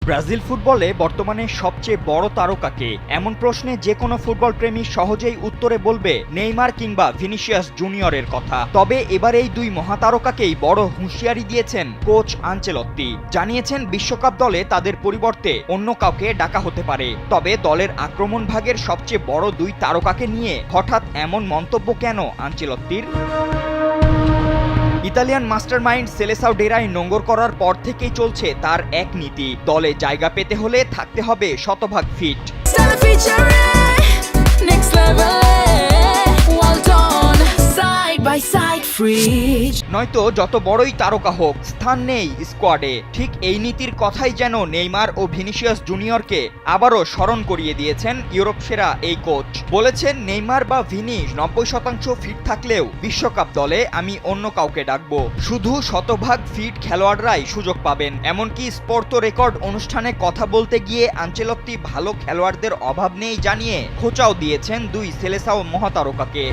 Brazil ফুটবলে বর্তমানে সবচেয়ে বড় তারকাকে? এমন প্রশ্নে যে কোনো ফুটবল প্রেমী সহজেই উত্তরে বলবে নেইমার কিংবা ভিনিসিয়াস জুনিয়রের কথা। তবে এবার এই দুই মহাতারকাকেই বড় হুঁশিয়ারি দিয়েছেন কোচ আনচেলত্তি। জানিয়েছেন বিশ্বকাপ দলে তাদের পরিবর্তে অন্য কাউকে ডাকা হতে পারে। তবে দলের আক্রমণ ভাগের সবচেয়ে বড় দুই তারকাকে নিয়ে হঠাৎ এমন মন্তব্য কেন আনচেলত্তির? ইতালিয়ান মাস্টারমাইন্ড সেলেসাও ডেরায় নোঙ্গর করার পর থেকেই চলছে তার এক নীতি। দলে জায়গা পেতে হলে থাকতে হবে শতভাগ ফিট। নয়তো যত বড়ই তারকা হোক, স্থান নেই স্কোয়াডে। ঠিক এই নীতির কথাই যেন নেইমার ও ভিনিসিয়াস জুনিয়রকে আবারও স্মরণ করিয়ে দিয়েছেন ইউরোপ সেরা এই কোচ। বলেছেন, নেইমার বা ভিনি 90% ফিট থাকলেও বিশ্বকাপ দলে আমি অন্য কাউকে ডাকবো। শুধু শতভাগ ফিট খেলোয়াড়রাই সুযোগ পাবেন। এমনকি স্পোর্তো রেকর্ড অনুষ্ঠানে কথা বলতে গিয়ে আনচেলত্তি ভালো খেলোয়াড়দের অভাব নেই জানিয়ে খোঁচাও দিয়েছেন দুই সেলেসাও মহাতারকাকে।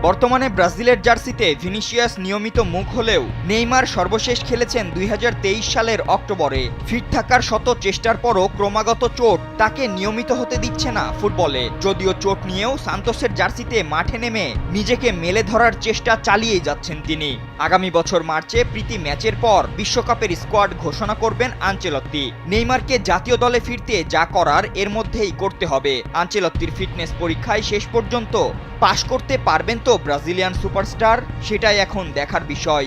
বর্তমানে ব্রাজিলের জার্সিতে ভিনিসিয়াস নিয়মিত মুখ হলেও নেইমার সর্বশেষ খেলেছেন 2023 সালের অক্টোবরে। ফিট থাকার শত চেষ্টার পরও ক্রমাগত চোট তাকে নিয়মিত হতে দিচ্ছে না ফুটবলে। যদিও চোট নিয়েও সান্তোসের জার্সিতে মাঠে নেমে নিজেকে মেলে ধরার চেষ্টা চালিয়েই যাচ্ছেন তিনি। আগামী বছর মার্চে প্রীতি ম্যাচের পর বিশ্বকাপের স্কোয়াড ঘোষণা করবেন আনচেলত্তি। নেইমারকে জাতীয় দলে ফিরতে যা করার এর মধ্যেই করতে হবে। আনচেলত্তির ফিটনেস পরীক্ষায় শেষ পর্যন্ত পাশ করতে পারবেন তো ব্রাজিলিয়ান সুপারস্টার? সেটাই এখন দেখার বিষয়।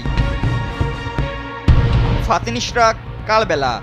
ফাতিন ইশরাক, কালবেলা।